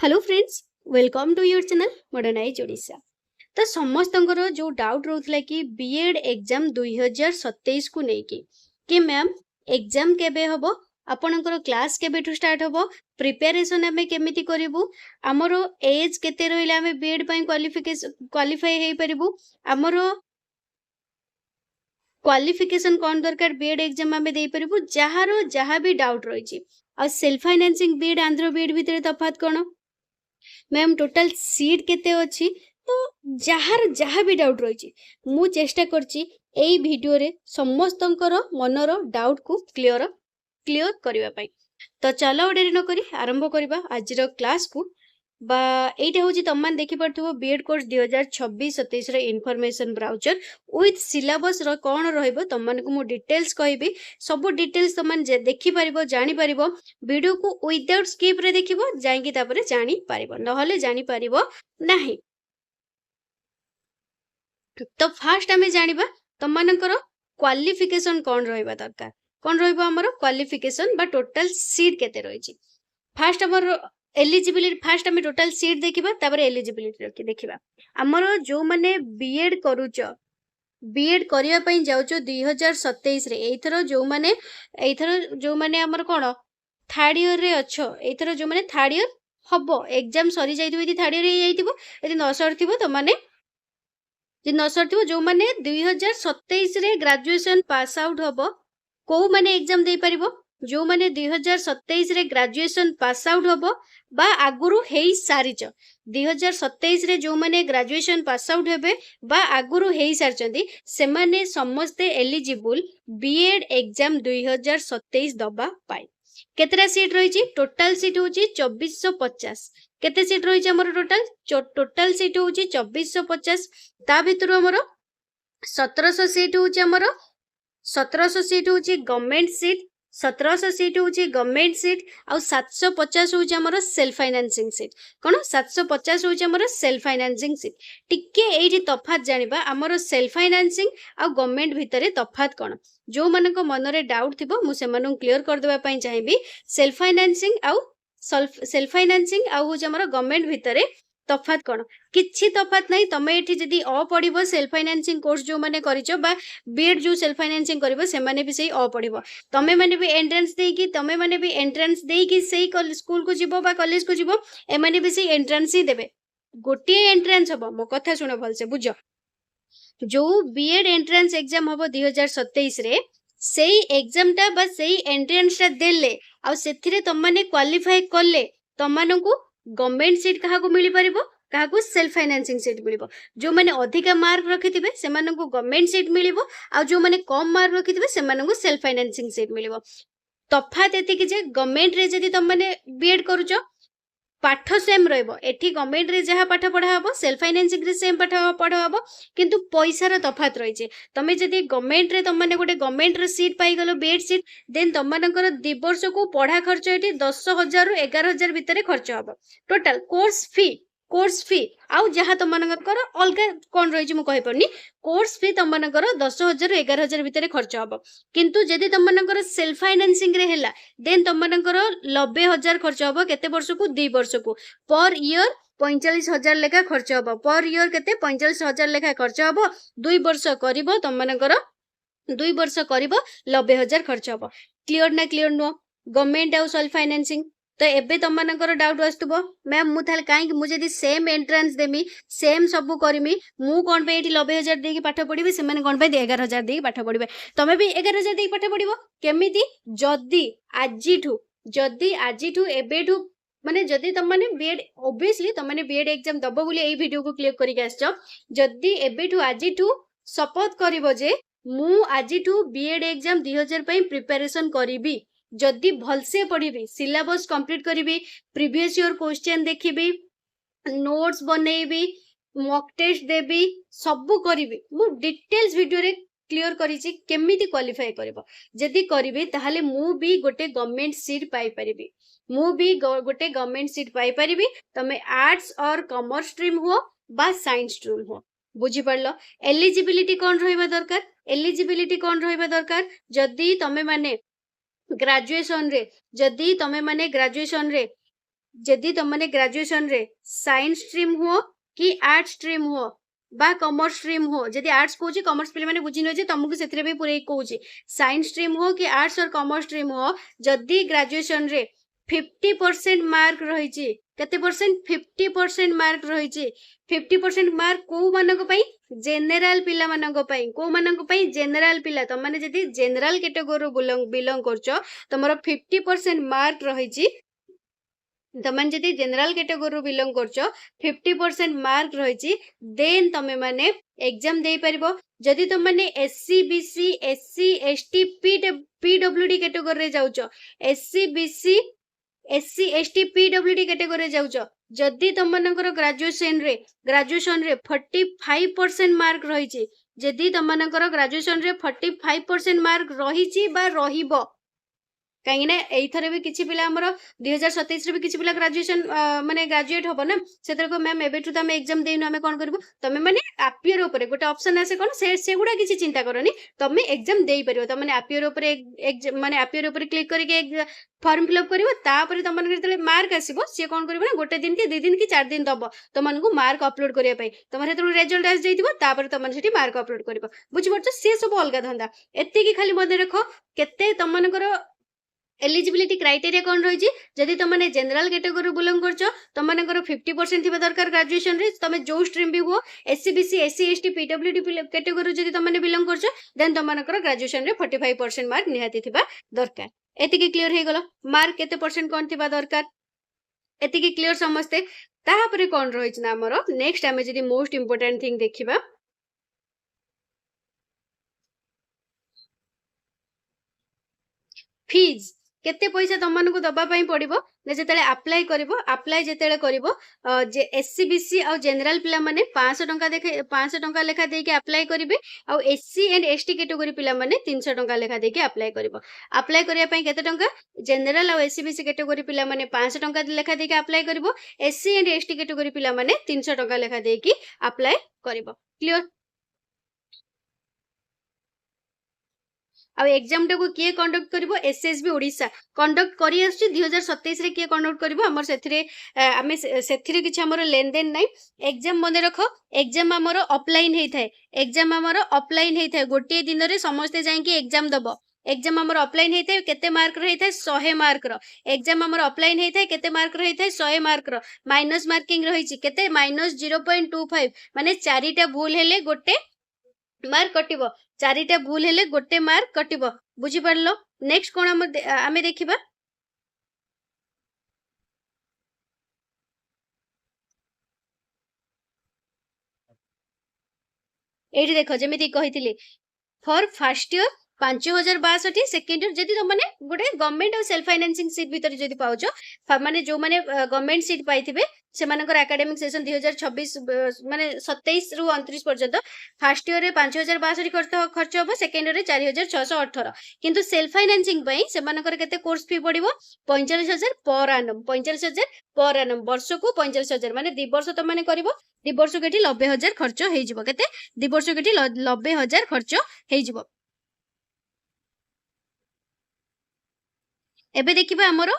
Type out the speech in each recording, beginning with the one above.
Hello friends, welcome to your channel modernise Odisha. तो समस्तंकर जो डाउट रोला कि बीएड एग्जाम 2027 को लेकिन कि मैम एग्जाम केबे हबो, आपणकर क्लास केबेठू स्टार्ट हबो, प्रिपरेशन आमे केमिति करिवु, हमर एज केते रहिला आमे बीएड पई क्वालिफाई हे परिबु, हमर क्वालिफिकेशन कौन दरकार बीएड एग्जाम आमे दे परिबु, जहार जहा भी डाउट रही आ सेल्फ फाइनेंसिंग बीएड आंध्र बीएड भितर तफात कोन मैम टोटल सीट केते अछि। तो जहार जहा भी डाउट रही मु चेष्टा करछि एई वीडियो रे समस्तंकर मनर डाउट को क्लियर करबा पई। तो चलो डेरी न करी आरंभ करबा आजिर क्लास को। बा एटा होची तम मान देखि परथबो बीएड कोर्स 2026-27 रे इन्फॉर्मेशन ब्राउचर विथ सिलेबस रो कोन रहइबो तम मान को मु डिटेल्स कहबी। सब डिटेल्स तम मान देखि परिबो जानि परिबो, वीडियो को विदाउट स्किप रे देखिबो जाइकी तापरे जानि परिबो, नहले जानि परिबो नाही। तो फास्ट आमे जानिबा तम मानकर क्वालिफिकेशन कोन रहइबा दरकार, कोन रहइबो हमर क्वालिफिकेशन बा टोटल सीट केते रहिछि। फास्ट हमर एलिजिबिलिटी, फास्ट आमे टोटल सीट देखिबा तापर एलिजिबिलिटी देखिबा। हमर जो माने बीएड करूच, बीएड करिया पई जाउचो 2027 रे, एथर जो माने हमर कोन थर्ड ईयर रे अच्छो, एथर जो माने थर्ड ईयर हबो, एग्जाम सरी जाइथिबो, यदि थर्ड ईयर हे जाइथिबो, यदि न सरथिबो त माने जे न सरथिबो, जो माने 2027 रे ग्रेजुएशन पास आउट हबो, को माने एग्जाम दे परिबो, जो माने 2027 रे ग्रेजुएशन पास आउट हबो बा आगुरु हेई सारिच। 2027 रे जो माने ग्रेजुएशन पास आउट हेबे बा आगुरु हेई सारचंदी, से माने समस्ते एलिजिबल बीएड एग्जाम 2027 दबा पाई। केतरा सीट रही टोटल सीट होची 2450। केते सीट रही हमर टोटल सीट होची 2450। ता भितरु हमर 1700 सीट होची, हमर 1700 सीट होची गवर्नमेंट सीट, 1700 सीट होची गवर्नमेंट सीट, आ 750 होची हमर सेल्फ फाइनेंसिंग सीट। कोन 750 होची हमर सेल्फ फाइनेंसिंग सीट। टिके एठी तफात जानिबा, हमर सेल्फ फाइनेंसिंग आ गवर्नमेंट भितरे तफात कोन। जो मानक मनरे डाउट थिबो मु से मानन क्लियर कर देबा पई चाहिबी। सेल्फ फाइनेंसिंग आ हमर गवर्नमेंट भितरे तफात कोन, किछि तफात नहीं। तमे एठी जदी अ पढिबो सेल्फ फाइनेंसिंग कोर्स जो माने करिचो बा बीएड जो सेल्फ फाइनेंसिंग करिवो से माने भी सही अ पढिबो। तमे माने भी एंट्रेंस देकी सही स्कूल को जिवो बा कॉलेज को जिवो, ए माने भी सही एंट्रेंस ही देबे। गोटे एंट्रेंस हबो, मो कथा सुनो भलसे बुझो। जो बीएड एंट्रेंस एग्जाम हबो 2027 रे, सेही एग्जाम टा बा सेही एंट्रेंस टा देले आ सेथिरे तम माने क्वालिफाई करले, तम मानकु गवर्नमेंट सीट कहा को मिली परिबो, कहा को सेल्फ फाइनेंसिंग सीट मिलिबो। जो माने अधिका मार्क रखिथिबे से मानकु गवर्नमेंट सीट मिलिबो, आ जो माने कम मार्क रखिथिबे से मानकु सेल्फ फाइनेंसिंग सीट मिलिबो। तफात एति कि जे गवर्नमेंट रे जदी तम माने बीएड करूचो पाठ सेम रहइबो, एठी गवर्नमेंट रे जहा पाठ पढा हबो सेल्फ फाइनेंसिंग रे सेम पाठ पढा हबो, किंतु पैसार तफात रहिছে। तमे जदी गवर्नमेंट रे तम माने गोटे गवर्नमेंट रे सीट पाई गलो बीएड सीट, देन तम मानकर 2 वर्ष को पढा खर्च एठी 10,000 रु 11,000 भितरे खर्च हबो। टोटल कोर्स फी आउ जहा तम मानकर अलगा कोन रहिଛି मु कहि परनी, कोर्स फी तम मानकर 10,000 रु 11,000 भितरे खर्च हबो। किंतु जदी तम मानकर सेल्फ फाइनेंसिंग रे हेला, देन तम मानकर 90,000 खर्च हबो। केते वर्ष को 2 वर्ष को, पर ईयर 45,000 लेखा खर्च हबो। पर ईयर केते 45,000 लेखा खर्च हबो। 2 वर्ष करिवो तम मानकर 2 वर्ष करिवो 90,000 खर्च हबो। क्लियर ना क्लियर नो गवर्नमेंट आउ सेल्फ फाइनेंसिंग। तो एबे तम मानकर डाउट आस्तबो, मैम मु थाले काहे कि मु जदी सेम एंट्रेंस देमी, सेम सब करमी, मु कोन पे एठी 90,000 देकी पाठ पढिबे, से माने कोन पे 11,000 देकी पाठ पढिबे। तमे भी 11,000 देकी पाठ पढिबो केमिति, जदी आजिठू एबेठू माने जदी तम माने बीएड ऑब्वियसली तम माने बीएड एग्जाम दबो बोली एई वीडियो को क्लियर करिक आछो। जदी एबेठू आजिठू शपथ करिवो जे मु आजिठू बीएड एग्जाम 2000 पई प्रिपरेशन करिवि, जदी भलसे पढिबी, सिलेबस कंप्लीट करिवि, प्रीवियस ईयर क्वेश्चन देखिबी, नोट्स बनेइबी, मॉक टेस्ट देबी, सब करिवि। मु डिटेल्स वीडियो रे क्लियर करिछि केमिति क्वालिफाई करबो। जदी करिवि ताहाले मु भी गोटे गवर्नमेंट सीट पाई परिबी, मु भी गोटे गवर्नमेंट सीट पाई परिबी। तमे आर्ट्स और कॉमर्स स्ट्रीम हो बा साइंस स्ट्रीम हो, बुझी पड़लो। एलिजिबिलिटी कोन रहइबा दरकार, एलिजिबिलिटी कोन रहइबा दरकार, जदी तमे माने ग्रेजुएशन रे, जदी तमे माने ग्रेजुएशन रे जदि तुमने ग्रेजुएशन रे साइंस स्ट्रीम हो कि आर्ट स्ट्रीम हो बा कॉमर्स स्ट्रीम हो, जदि आर्ट्स कहूँ कॉमर्स पे मैंने बुझी न तुमको से भी पूरे कहूँ साइंस स्ट्रीम हो कि आर्ट्स और कॉमर्स स्ट्रीम हो, जदि ग्रेजुएशन रे 50% मार्क रही केते परसेंट 50% मार्क रही 50% मार्क को मानक पई जेनेराल पिला मानक पई को मानक पई जेनेराल पिला तुम माने जदि जेनेराल कैटेगरी बिलोंग करछो तमरो 50% मार्क रही तमन जदि जनरल कैटेगरी बिलोंग करछो 50% मार्क रही देन तमे माने एग्जाम दे परिबो। जदि तुम माने SC BC SC ST PWD category रे जाउछो SC BC SC ST PWD category रे जाउछो जदि तुम मानकर ग्रेजुएशन रे 45% मार्क रही जदि तुम मानकर ग्रेजुएशन रे 45% मार्क रही बा रहिबो कहीं एथर भी किसी पिला हमर 2027 रे भी किसी पिला ग्रेजुएशन माने ग्रेजुएट होबो ना सेतर को मैम एबेठु तमे एग्जाम देइनु हमें कोन करबो तमे माने अपियर ऊपर गोटे ऑप्शन आसे कोन से गुडा किसी चिंता करनी तमे एग्जाम देई परिबो त माने अपियर ऊपर माने अपियर ऊपर क्लिक करके फॉर्म फिल अप करबो तापर तमन जेतले मार्क आसीबो से कोन करबो ना गोटे दिन के 2 दिन की 4 दिन दबो तमन को मार्क अपलोड करिया पई तमर हेतु रिजल्ट आस जाइतिबो तापर तमन सेठी मार्क अपलोड करबो बुझि परछ से सब अलगा धंदा एत्ते की खाली मन रखो केते तमन कर एलिजिबिलिटी क्राइटेरिया कौन रही जदि तुमने जनरल कैटेगरी बिलोंग करछो तुमने 50% थिबा दरकार ग्रेजुएशन रे तुम जो स्ट्रीम भी हुओ SC BC SC ST PWD category जदि तुमने बिलोंग करछो देन तुमनकर ग्रेजुएशन रे 45% मार्क निहाती थिबा दरकार। एतिकी क्लियर हे गलो मार्क केते परसेंट कोन थिबा दरकार एतिकी क्लियर समस्ते ताहापरे कोन रही ना हमरो नेक्स्ट आमे जदि मोस्ट इंपोर्टेंट थिंग देखिबा फीस केते पैसा तुमको दबा पड़ो जिते अप्लाई अप्लाई जिते कर एससी बीसी आ जनरल पिला माने 500 टंका देखे 500 टंका लेखा देके अप्लाई करेंगे आ एससी एंड एसटी कैटेगरी पिला माने 300 टंका लेखा देके अप्लाई करिवो। अप्लाई करिया पई केते टंका जनरल आ एससी बीसी कैटेगरी पिला माने 500 टंका लेखा देके अप्लाई करिवो एससी एंड एसटी कैटेगरी पिला माने 300 टंका लेखा देके अप्लाई करिवो। क्लियर आ एग्जाम टाको किए कंडक्ट करिवो एसएसबी ओडिशा कंडक्ट करी आछि 2027 रे किए कंडक्ट करिवो हमर सेथिरे आमे सेथिरे किछ हमर लेन देन नै एग्जाम मने रखो एग्जाम हमर ऑफलाइन हेइ थाए एग्जाम हमर ऑफलाइन हेइ थाए गोटे दिन रे समस्त जाई कि एग्जाम दबो एग्जाम हमर ऑफलाइन हेइ थाए केते मार्क रही थाए 100 मार्क रो एग्जाम हमर ऑफलाइन हेइ थाए केते मार्क रही थाए 100 मार्क रो माइनस मार्किंग रही छि केते -0.25 माने चारिटा भूल हेले गोटे मार्क कटिबो चारिटा भूल हेले गोटे मार्क कटिबो बुझी पड़लो। नेक्स्ट कोन आमे देखिबा एठी देखो जेमिति कहितिली for first year 5062 second year जदि तुमने गोटे गवर्नमेंट और सेल्फ फाइनेंसिंग सीट भीतर जदि पाउछो माने जो माने गवर्नमेंट सीट पाइथिबे सेमानकर एकेडमिक सेशन 2026 माने 27 रु 29 पर्यंत फर्स्ट ईयर रे 5062 खर्च होबो सेकेंड ईयर रे 4618 किंतु सेल्फ फाइनेंसिंग पई सेमानकर केते course fee पड़िबो 45000 per annum 45000 per annum वर्ष को 45000 माने 2 वर्ष त माने करबो 2 वर्ष केटी 90000 खर्च हेइ जिवो केते 2 वर्ष केटी 90000 खर्च हेइ जिवो। एबे देखिबा हमरो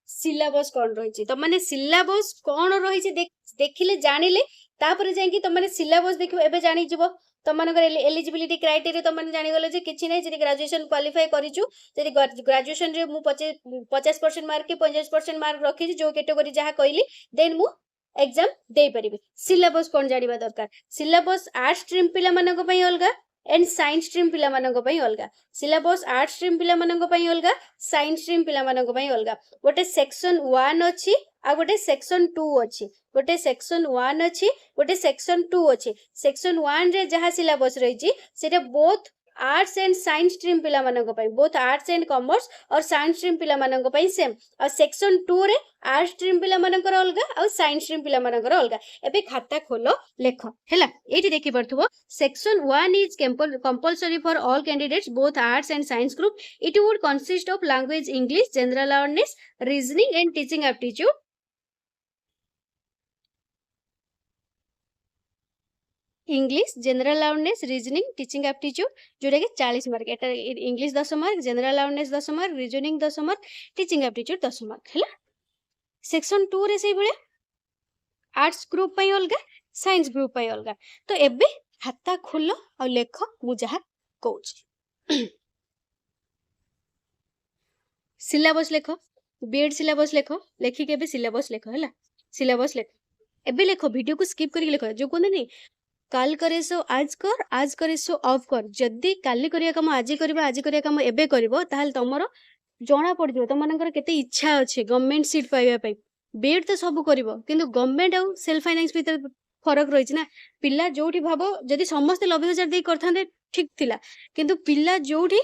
सिलेबस कोन रही तो माने सिलेबस कोन रही देखिले जानिले तापर जाई तुम माने सिलेबस देखिबो एबे जानि जिवो तुमनकर एलिजिबिलिटी क्राइटेरिया तुम माने जानि गले जे किछि नै जदि ग्रेजुएशन क्वालिफाई करिछु जदि ग्रेजुएशन रे मु 50% मार्क के 50% मार्क रखि जो कैटेगरी जहा कहली देन मु एग्जाम दे परिबे। सिलेबस कोन जानिबा दरकार सिलेबस आर्ट्स स्ट्रीम पिला मानक पई अलगा एंड साइंस स्ट्रीम पिला मानक पई अलगा सिलेबस आर्ट्स स्ट्रीम पिला मानक पई अलगा साइंस स्ट्रीम पिला मानक पई अलगा गोटे सेक्शन 1 अछि आ गोटे सेक्शन 2 अछि गोटे सेक्शन 1 अछि गोटे सेक्शन 2 अछि सेक्शन 1 रे जहा सिलेबस रही छि सेटा both arts and science stream पिला मानक पई बोथ आर्ट्स एंड कॉमर्स और साइंस स्ट्रीम पिला मानक पई सेम और सेक्शन 2 रे आर्ट्स स्ट्रीम पिला मानकर अलगा और साइंस स्ट्रीम पिला मानकर अलगा एबे खाता खोलो लेख हैला एठी देखि परथबो section 1 is compulsory for all candidates both arts and science group it would consist of language English general awareness reasoning and teaching aptitude English general awareness reasoning teaching aptitude जोटा कि 40 मार्क एटा English 10 mark general awareness 10 mark reasoning 10 mark teaching aptitude 10 mark हैला section 2 रे से भले arts group पई अलगा science group पई अलगा तो एबे खाता खोल आ लेख मु जहा कहूची सिलेबस लेख बीएड सिलेबस लेख लेखिक एबे सिलेबस लेख हैला सिलेबस लेख एबे लेख वीडियो को स्किप करके लेख जो कहते नहीं काल करे सो आज करे सो ऑफ कर जदी काली करिया काम आज करबा आज करिया काम एबे करबो ताहाल तमरो जना पड़ जिवो तमनकर केते इच्छा अछि गवर्नमेंट सीट पाइबा पई बीएड तो सब करबो किंतु गवर्नमेंट आ सेल्फ फाइनेंस भीतर फरक रहिछि ना पिल्ला जोठी भाबो जदी समस्त 90,000 दे करथांदे ठीक थिला किंतु पिल्ला जोठी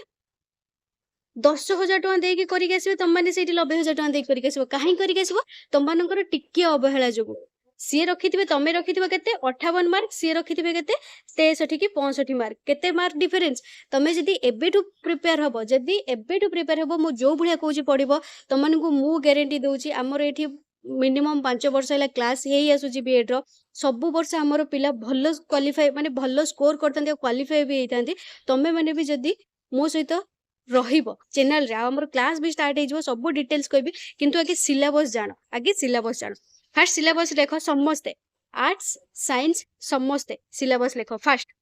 10,000 टका देकी करिके आसीबे तम माने सेठी 90,000 टका देकी करिके आसीबो काहे करिके आसीबो तम मानकर टिके अवहेला जोगु सी रखिथिबे तमे रखिथिबे केते 58 मार्क सी रखिथिबे केते 63 की 65 मार्क केते मार्क डिफरेंस तमे जदी एबेटू प्रिपेयर हबो जदी एबेटू प्रिपेयर हबो मु जो भलिया कहूची पडिबो तमनकु मु ग्यारंटी दउची हमर एठी मिनिमम 5 वर्ष हैला क्लास हेई आसुची बीएड रो सब वर्ष हमर पिला भलो क्वालिफाई माने भलो स्कोर करतंदी क्वालिफाई भी हेइतांदी तमे माने भी जदी मो सहित रहिबो चैनल रे हमर क्लास भी स्टार्ट हेइजो सब डिटेल्स कहबी किंतु आगे सिलेबस जानो आगे सिलेबस जानो फास्ट सिलेबस लेख समस्ते आर्ट्स साइंस समस्ते सिलेबस लेख फास्ट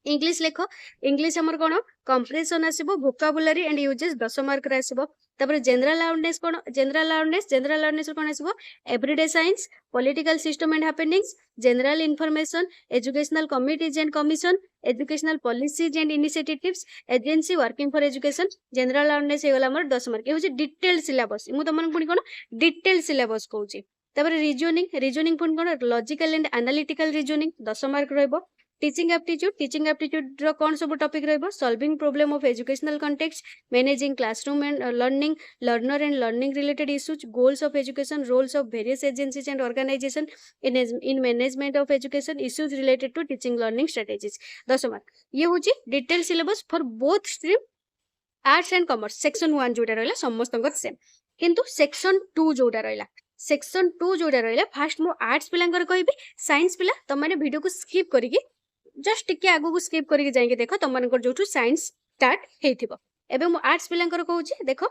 इंग्लिश लेख इंग्लिश हमर कोन कंप्रेशन आसीबो वोकाबुलरी एंड यूजेस 10 मार्क रे आसीबो तापर जनरल अवेयरनेस कोन जनरल अवेयरनेस कोन आसीबो everyday science political system and happenings general information educational committees and commission educational policies and initiatives agency working for education general awareness हे गला हमर 10 मार्क ए होची डिटेल सिलेबस मु तमन पुनी कोन डिटेल सिलेबस कहूची तापर रीजनिंग पुनी कोन logical and analytical reasoning 10 mark रहइबो टीचिंग एप्टीट्यूड रो कौन सब टॉपिक रहइबो solving problem of educational context managing classroom and learning learner and learning related issues goals of education roles of various agencies and organisation in management of education issues related to teaching learning strategies 10 mark ये होची detail syllabus for both stream arts and commerce section 1 जोटा रहला समस्तंगत same किंतु section 2 जोटा रहला section 2 जोटा रहला fast मो आर्ट्स पिलांकर कहबी साइंस पिला त माने वीडियो को स्किप करिकि जस्ट टिके आगु को स्किप करके जाइके देखो तुम मानकर जोठु साइंस स्टार्ट हेइथिबो एबे मु आर्ट्स पिलांकर कहूची देखो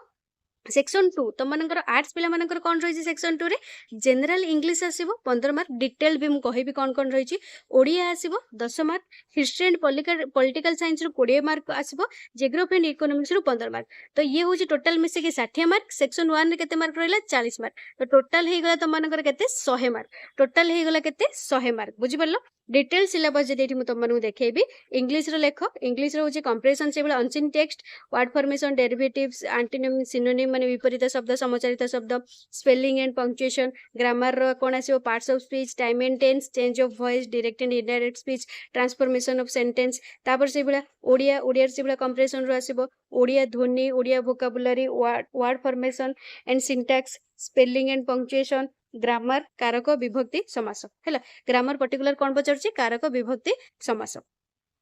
सेक्शन 2 तुम मानकर आर्ट्स पिला मानकर कोन रहिछि सेक्शन 2 रे जनरल इंग्लिश आसीबो 15 मार्क डिटेल भी मु कहिबी कोन रहिछि ओडिया आसीबो 10 mark history and political science रो 20 मार्क आसीबो जियोग्राफी एंड इकोनॉमिक्स रो 15 मार्क तो ये होची टोटल मिसे के 60 मार्क सेक्शन 1 रे केते मार्क रहला 40 मार्क तो टोटल हे गला तुम मानकर केते 100 मार्क टोटल हे गला केते 100 मार्क बुझि परलो डिटेल सिलेबस जदि एठी मु तुम मानू देखेबी इंग्लिश रो लेख इंग्लिश रो होची कंप्रेशन से unseen text word formation derivatives antonym synonym माने विपरीत शब्द समचारित शब्द स्पेलिंग एंड पंक्चुएशन ग्रामर रो कोन आसीबो parts of speech time and tense change of voice direct and indirect speech transformation of sentence तापर से ओडिया से कंप्रेशन रो आसीबो ओडिया ध्वनि Odia vocabulary word formation and syntax spelling and punctuation grammar कारक विभक्ति समास हैला ग्रामर पर्टिकुलर कोन पचरछि कारक विभक्ति समास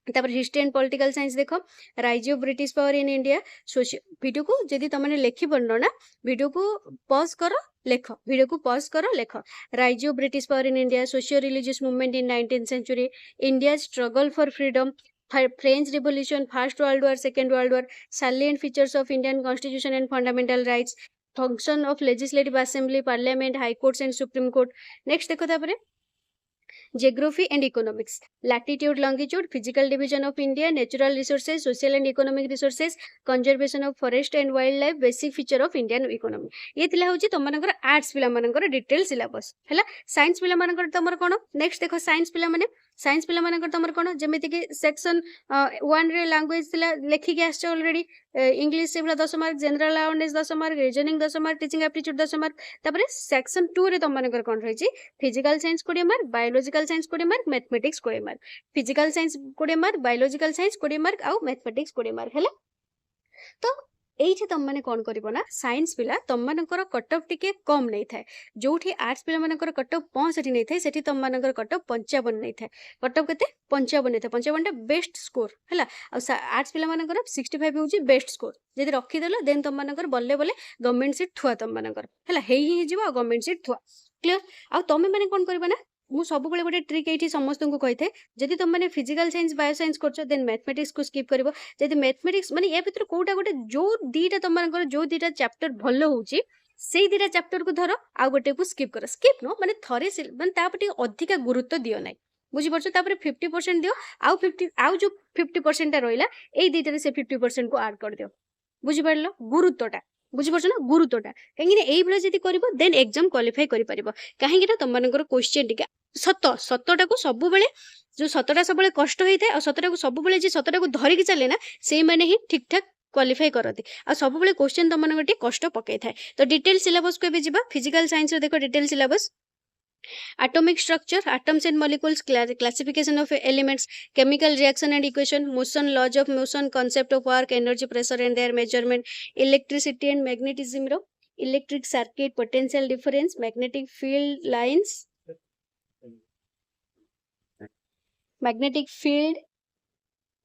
तापर हिस्ट्री एंड पॉलिटिकल साइंस देखो rise of British power in India video को जदी तमने लेखि पड़नो ना वीडियो को पॉज करो लेख वीडियो को पॉज करो लेख rise of British power in India socio religious movement in 19th century India struggle for freedom French Revolution, First World War, Second World War, salient features of Indian Constitution and fundamental rights, function of Legislative Assembly, Parliament, High Courts and Supreme Court. Next देखो तापरे geography and economics, latitude, longitude, physical division of India, natural resources, social and economic resources, conservation of forest and wildlife, basic feature of Indian economy. ये थिला होची तमनकर arts पिला मनकर detail syllabus हैला science पिला मनकर तमर कोन next देखो साइंस पिला मनकर तमर कोन जेमिति कि सेक्शन 1 रे लैंग्वेज थिला लेखि के आछे ऑलरेडी इंग्लिश से 10 mark general awareness 10 mark reasoning 10 mark teaching aptitude 10 mark तापरे सेक्शन 2 रे तमनकर कोन रहिछि physical science 20 mark biological science 20 mark mathematics 20 mark physical science 20 mark biological science 20 mark आउ मैथमेटिक्स 20 मार्क हैला तो एइठी तम माने कोन करिवो ना साइंस पिला तम मानकर कटअफ टिके कम नै थाए जोठी आर्ट्स पिला मानकर कटअफ 65 नै थाए सेठी तम मानकर कटअफ 55 नै थाए कटअफ केते 55 नै थाए 55 टा बेस्ट स्कोर हैला आ आर्ट्स पिला मानकर 65 होची बेस्ट स्कोर जदि रखि देलो देन तम मानकर बल्ले बल्ले गवर्नमेंट सीट थुआ तम मानकर हैला हेई जिवो गवर्नमेंट सीट थुआ क्लियर आ तमे माने कोन करबा ना मु सब बेले गोटे ट्रिक एठी समस्त को कहि थे जदि तुम माने फिजिकल साइंस बायो साइंस करछो देन मैथमेटिक्स को स्किप करबो जदि मैथमेटिक्स माने ए भितर कोटा गोटे जो दीटा तुम मानकर जो दीटा चैप्टर भलो होउची सेई दिटा चैप्टर को धर आउ गोटे को स्किप कर स्किप नो माने थरे माने तापर अधिका गुरुत्व दियो ना बुझी पार्छ 50% दियो आउ 50 आउ जो 50% रहिला एई दिटारे से 50% को ऐड कर दियो बुझी पारलो गुरुत्वटा बुझी पार्छ ना गुरुत्वटा कहीं एई भले जदी करबो देन एग्जाम क्वालिफाई करि परिबो काहे कि तुम मानकर क्वेश्चन टिके सतटा को सब बेले जो सतटा सब बेले कष्ट होइथे आ सतटा को सब बेले जे सतटा को धरि के चले ना सेई माने ही ठीक ठाक क्वालिफाई करती आ सब बेले क्वेश्चन तुम मानकर कष्ट पकई थाए तो डिटेल सिलेबस को भी फिजिकल साइंस रो देखो detail syllabus atomic structure atoms and molecules classification of elements chemical reaction and equation motion laws of motion concept of work energy pressure and their measurement electricity and magnetism ro electric circuit potential difference magnetic field lines magnetic field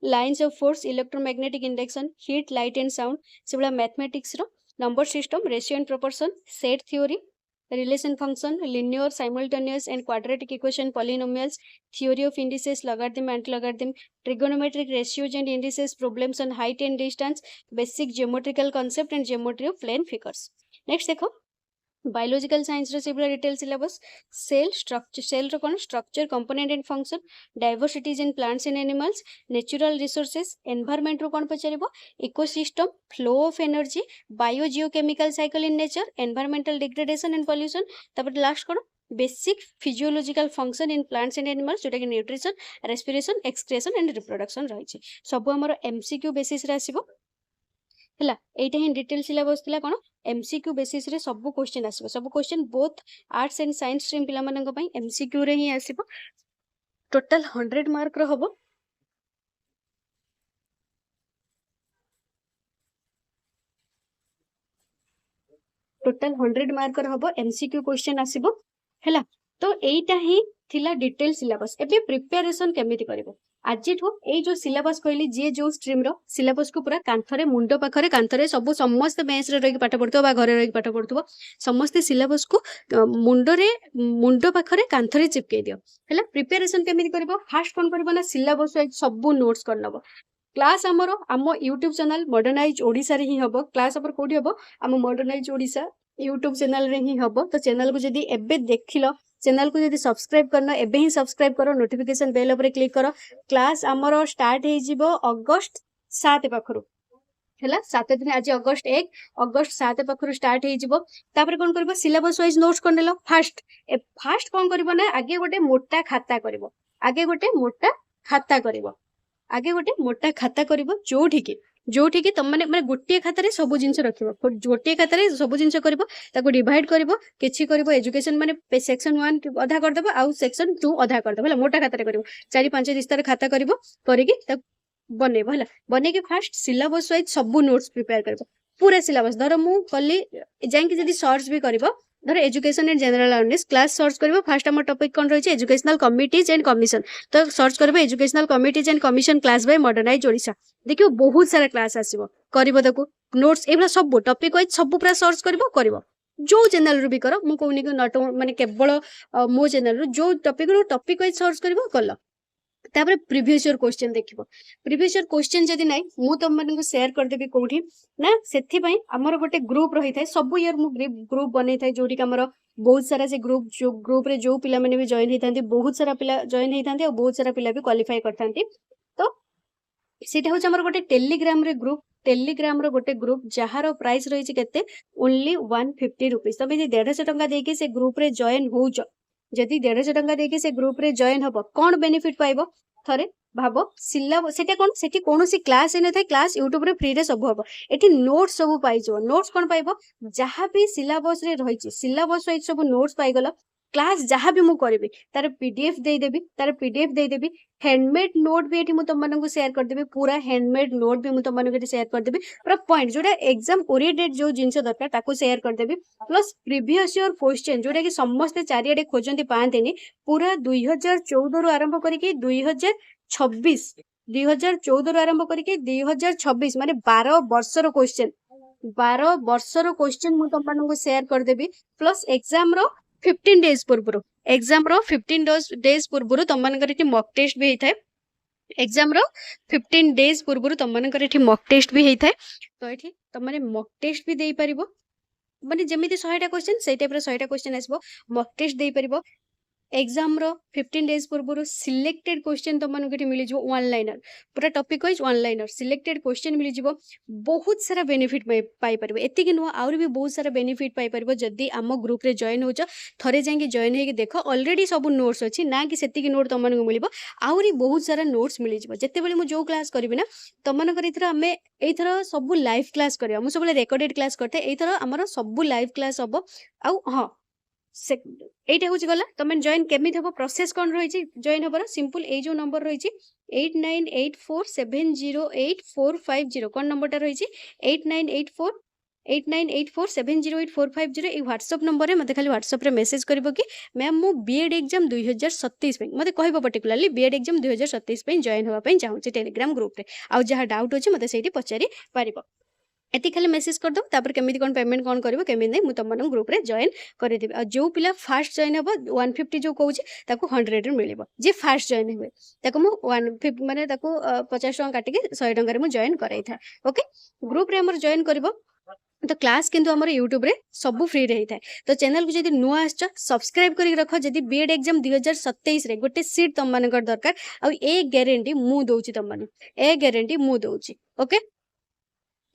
lines of force electromagnetic induction heat light and sound sibula mathematics ro number system ratio and proportion set theory relation function linear simultaneous and quadratic equation polynomials theory of indices logarithm and logarithm trigonometric ratios and indices problems on height and distance basic geometrical concept and geometry of plane figures next देखो biological science रो सेबला detail syllabus cell structure cell रो कोन structure component and function diversities in plants and animals natural resources environment रो कोन पचरिबो ecosystem flow of energy bio geochemical cycle in nature environmental degradation and pollution तब last कोन basic physiological function in plants and animals जोटा कि nutrition respiration excretion and reproduction रहिछि सब हमर एमसीक्यू बेसिस रे आसीबो हला एटा ही डिटेल सिलेबस थिला कोन एमसीक्यू बेसिस रे सब क्वेश्चन आसीबो सब question both arts and science stream पिला मानन को पई एमसीक्यू रे ही आसीबो टोटल 100 मार्क रो हबो टोटल 100 मार्क रो हबो एमसीक्यू क्वेश्चन आसीबो हला तो एटा ही थिला डिटेल सिलेबस एबे प्रिपरेशन केमिति करबो आज जो सिलेबस कहली जी जो स्ट्रीम रो सिलेबस को पूरा कांथरे मुंड पाखरे कांथरे सब समस्त बेंच रे रही पाठ पढ़तो बा घरे रही पाठ पढ़तो समस्त सिलेबस को मुंड पाखरे कांथरे चिपके दियो हैला प्रिपरेशन केमिति करबो फास्ट कोन करबो ना सिलेबस वाइज सब नोट्स कर नबो क्लास हमरो आम यूट्यूब चैनल मॉडर्नाइज ओडिसा रे ही हबो क्लास हमर कोडी हबो आम मॉडर्नाइज ओडिसा यूट्यूब चैनल रे ही हबो तो चैनल को जदी एबे देखिलो चैनल को जदी सब्सक्राइब करना एबे ही सब्सक्राइब करो नोटिफिकेशन बेल ऊपर क्लिक करो क्लास हमरो स्टार्ट हे जिवो अगस्त 7 पाखरु हैला 7 दिन आज अगस्त 1 अगस्त 7 पाखरु स्टार्ट हे जिवो तापर कोन करबो सिलेबस वाइज नोट्स कोन लेलो फास्ट कोन करबो ना आगे गोटे मोटा खाता करबो आगे गोटे मोटा खाता करबो आगे गोटे मोटा खाता करबो जोठी के तुम माने गोटे खाता रे सब जिंस रखिबो गोटे खाता रे सब जिंस करबो ताको डिवाइड करबो किछि करबो एजुकेशन माने सेक्शन 1 आधा कर देबो आउ सेक्शन 2 आधा कर देबो हला मोटा खाता रे करबो 4-5 दिस्तार खाता करबो करिके ता बनेबो हला बने के फास्ट सिलेबस वाइज सब नोट्स प्रिपेयर करबो पूरा सिलेबस धर मु कली जाय कि जदी सर्च भी करबो धर education and general awareness class search करबो फास्ट हमर टॉपिक कोन रहिছে एजुकेशनल कमिटीज एंड कमिशन तो सर्च करबो educational committees and commission class by modernise Odisha देखियो बहुत सारा क्लास आसीबो करबो ताको नोट्स एबला सब टॉपिक वाइज सब पूरा सर्च करबो जो चैनल रू भी करो मु कोनी को नट माने केवल मो चैनल रू जो टॉपिक वाइज सर्च करबो कल तापर प्रीवियस ईयर क्वेश्चन देखिबो प्रीवियस ईयर क्वेश्चन जदी नै मु तुम माने को शेयर कर देबी कोठी ना सेथि पई हमर गोटे ग्रुप रही थाए सब ईयर मु ग्रुप बनै थाए जोडी का हमर बहुत सारा से ग्रुप रे जो पिला माने भी जॉइन हे थांती बहुत सारा पिला जॉइन हे थांती और बहुत सारा पिला भी क्वालीफाई करथांती तो सेटा हो हमर गोटे टेलीग्राम रे ग्रुप टेलीग्राम रो गोटे ग्रुप जहार प्राइस रही छि केते ओनली 150 रुपीस तबे जे 150 टका देके से ग्रुप रे जॉइन होउछ जदि 150 टका देके से ग्रुप रे जॉइन हबो कोन बेनिफिट पाइबो थरे भाबो सिलेबस सेटा कोन सेठी कोनोसी क्लास एने थाय क्लास YouTube रे फ्री रे सब हबो एठी नोट्स सब पाइजो नोट्स कोन पाइबो जहां भी सिलेबस रे रही छि सिलेबस वाइज सब नोट्स पाइ गलो क्लास जहां भी मु करबी तार पीडीएफ दे देबी हैंडमेड नोट भी एठी मु तुम मानन को शेयर कर देबी पूरा हैंडमेड नोट भी मु तुम मानन को शेयर कर देबी पूरा पॉइंट जोडा एग्जाम ओरिएंटेड जो जिंस दरकार ताको शेयर कर देबी प्लस प्रीवियस ईयर क्वेश्चन जोडा कि समस्त चारियाडे खोजंती पांतेनी पूरा 2014 रु आरंभ करिके 2014 रु आरंभ करिके 2026 माने 12 वर्षर क्वेश्चन मु तुम मानन को शेयर कर देबी प्लस एग्जाम रो 15 डेज पूर्व एग्जाम रो 15 डेज पूर्व तुम मानकर एठी मॉक टेस्ट भी हेथाय एग्जाम रो 15 डेज पूर्व तुम मानकर एठी मॉक टेस्ट भी हेथाय तो एठी तुम माने मॉक टेस्ट भी देई परिबो माने जेमिति 100टा क्वेश्चन सेई टाइप रो 100टा क्वेश्चन आसबो मॉक टेस्ट देई परिबो एग्जाम रो 15 डेज पूर्व सिलेक्टेड क्वेश्चन तुम मानक मिल जाव वन लाइनर पूरा topic wise one liner selected question मिल जाव बहुत सारा बेनिफिट पाई परबो एतिक नुह आउर भी बहुत सारा बेनिफिट पाई परबो जदी आम ग्रुप रे जॉइन होच थरे जाके जॉइन होके देखो ऑलरेडी सब नोट्स अछि ना कि सेतिक नोट तुम मानक मिलिबो आउरी बहुत सारा नोट्स मिल जाव जते बेले मु जो क्लास करबी ना तुम मानकर इथरा हमें एथरा सब लाइव क्लास करबा मु सब रेकॉर्डेड क्लास करते एथरा हमर सब लाइव क्लास हबो आउ हां से এইটা হচ্ছে গলা তুমি জয়েন কেমিতি হবো প্রসেস কোন রয়েছে জয়েন হবার সিম্পল এই যে নম্বর রয়েছে 8984708450 কোন নম্বরটা রয়েছে 8984708450 এই হোয়াটসঅ্যাপ নম্বরে মতে খালি হোয়াটসঅ্যাপ রে মেসেজ করিব কি ম্যাম মু বিএড এক্সাম 2027 পই মতে কহিব পার্টিকুলারলি বিএড এক্সাম 2027 পই জয়েন হবা পই চাহুছি টেলিগ্राम গ্রুপ রে আউ যাহা ডাউট আছে মতে সেইটি পচারি পারিব एति खाली मेसेज कर दो तापर केमिति कोन पेमेंट कोन करबो केमिति नै मु तमन ग्रुप रे जॉइन करि देबी आ जो पिला फास्ट जॉइन हबो 150 जो कहू छी ताको 100 रे मिलिबो जे फास्ट जॉइन होय ताको मु 150 माने ताको 50 टका काटि के 100 टका रे मु जॉइन कराई था ओके ग्रुप रे हमर जॉइन करबो तो क्लास किंतु हमर YouTube रे सब फ्री रे हिता तो चैनल को जदी नुआ आछ सब्सक्राइब करि रखो जदी बीएड एग्जाम 2027 रे गोटे सीट तम मानकर दरकार आ ए गारंटी मु दोउची तम माने ए गारंटी मु दोउची ओके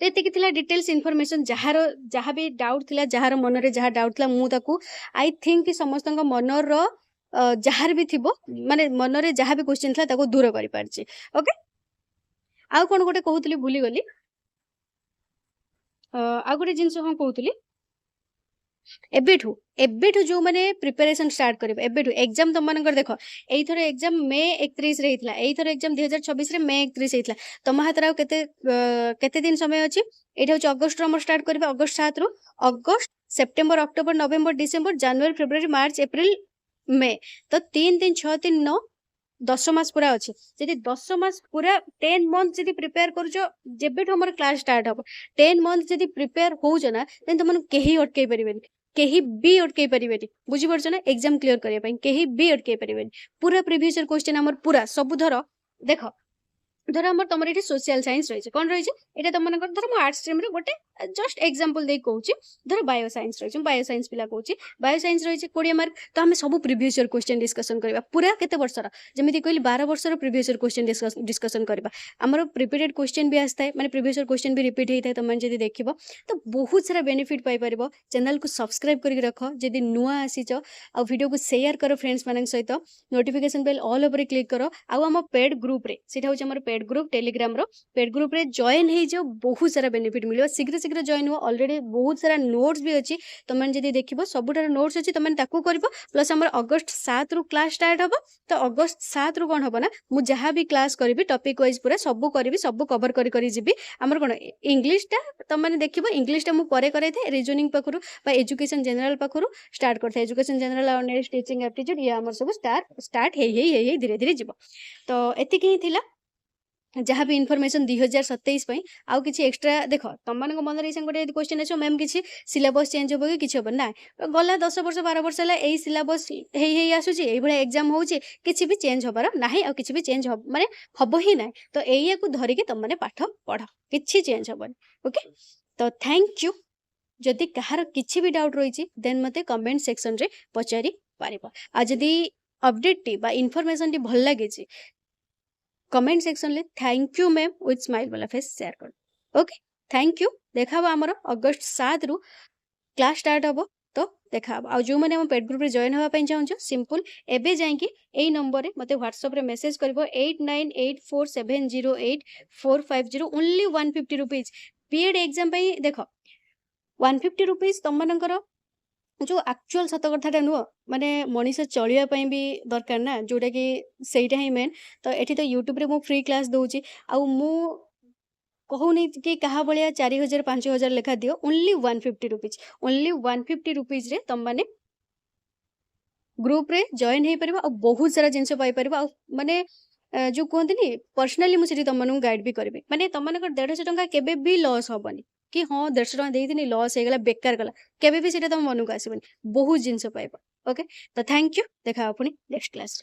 तो एतिक थिला डिटेल्स इन्फॉर्मेशन जहार जहाँ भी डाउट थिला जहार मन रे जहाँ डाउट थिला मु ताकू आई थिंक कि समस्त मनर जहार भी थिबो माने मन रे जहाँ भी क्वेश्चन थिला ताकू दूर करि पारछि ओके आउ कोन गोटे कहउतली भूली गली आ गोटे जिंस हम कहउतली एबेठू जो माने प्रिपरेशन स्टार्ट करिवो एबेठू एग्जाम तुम मानकर देखो एइथर एग्जाम मे 31 रे हितला एइथर एग्जाम 2026 रे मे 31 हितला तम हाथ राव केते दिन समय अछि एठा होच अगस्त हमर स्टार्ट करबे अगस्त 7 रु अगस्त सेप्टेम्बर अक्टोबर नवेम्बर डिसेम्बर जनवरी फेब्रुआरी मार्च एप्रिल मे तो 3 3 6 3 9 10 मास पूरा अछि जदि 10 मास पूरा 10 मंथ जदि प्रिपेयर करजो जेबेठू हमर क्लास स्टार्ट हबो 10 मंथ जदि प्रिपेयर होउजो ना देन तुमन केही अटकै परिबेनी केही भी अटकै परिबेनी बुझि परछ ना एग्जाम क्लियर करिया पई केही भी अटकै परिबेनी पूरा प्रीवियस ईयर क्वेश्चन हमर पूरा सब धरो देखो धर हमर तमर एठी सोशल साइंस रहिছে कोन रहिছে एटा तमनकर धर म आर्ट्स स्ट्रीम रे गोटे जस्ट एग्जांपल दे कहूची धर बायो साइंस रहिছে बायो साइंस पिला कहूची बायो साइंस रहिছে 20 मार्क तो हमें सब प्रीवियस ईयर क्वेश्चन डिस्कशन करबा पूरा केते वर्षर जेमिति कहली 12 वर्षर प्रीवियस ईयर क्वेश्चन डिस्कशन करबा हमर रिपीटेड क्वेश्चन भी आस्ताय माने प्रीवियस ईयर क्वेश्चन भी रिपीट हेताय तमन जदी देखिबो तो बहुत सारा बेनिफिट पाई परिबो चैनल को सब्सक्राइब करके रखो जदी नुआ आसीचो आ वीडियो को शेयर करो फ्रेंड्स मानन सहित notification bell all over click करो आ हम पेड ग्रुप रे सेटा होच हमर पेड ग्रुप टेलीग्राम रो पेड ग्रुप रे जॉइन हे जो बहुत सारा बेनिफिट मिलियो शीघ्र शीघ्र जॉइन हो ऑलरेडी बहुत सारा नोट्स भी अछि तमन जदी देखिबो सबुटार नोट्स अछि तमन ताकू करबो प्लस हमर अगस्त 7 रु क्लास स्टार्ट हबो तो अगस्त 7 रु कोन हबो ना मु जहां भी क्लास करबी टॉपिक वाइज पूरा सब करबी सब कवर करी जिबी हमर कोन इंग्लिश ता तमन देखिबो इंग्लिश ता मु करे थे रीजनिंग पखरु बा एजुकेशन जनरल पखरु स्टार्ट करथे एजुकेशन जनरल और टीचिंग एप्टीट्यूड ये हमर सब स्टार्ट हे धीरे धीरे जिवो तो एतिक ही थिला जहाँ भी इनफॉरमेशन 2027 पई आउ किछि एक्स्ट्रा देखो तम मन मन रे गोटे क्वेश्चन अछि मैम किछि सिलेबस चेंज होबो कि किछि होबो ना गला 10 वर्ष 12 वर्ष हला एई सिलेबस हे आसुची एई भले एग्जाम होउची किछि भी चेंज होबार नाही आ किछि भी चेंज हो माने हबो ही नाही तो एइया को धरि के तम माने पाठ पढ किछि चेंज होबो ओके तो थैंक यू जदि कहार किछि भी डाउट रहिछि देन मते कमेंट सेक्शन रे पचारि पारिबो आ जदि अपडेट टी बा इनफॉरमेशन टी भल लागे छी कमेंट सेक्शन ले thank you ma'am with smile वाला फेस शेयर कर ओके थैंक यू देखा अमर अगस्त 7 रु क्लास स्टार्ट हबो तो देखा आ जो माने हम पेड ग्रुप रे जॉइन होबा पई चाहू सिंपल एबे जाई एई नंबर रे मते व्हाट्सएप रे मैसेज करबो 8984708450 ओनली 150 रुपीस बीएड एग्जाम पई देखो 150 रुपीस तम मनकर जो एक्चुअल सत कथाटा नुह माने मनीष चलिया पई भी दरकार ना जोटा कि सेटा ही मेन तो एठी तो यूट्यूब रे मु फ्री क्लास दोउची आ मु कहूनी कि कहा बलिया 4000 5000 लेखा दियो ओनली 150 रुपीस ओनली 150 रुपीस रे तम माने ग्रुप रे जॉइन हे परबा आ बहुत सारा जिंस पाई परबा माने जो कहते पर्सनाली मुझे तुम गाइड भी करी माने तुम 150 टंका केबे भी लॉस हबनी कि हाँ 150 टंका देती लॉस हो गला बेकार गला केबे भी तुम मन को आसबनी बहुत जिनस पाइब ओके तो थैंक यू देखा पुणी नेक्स्ट क्लास।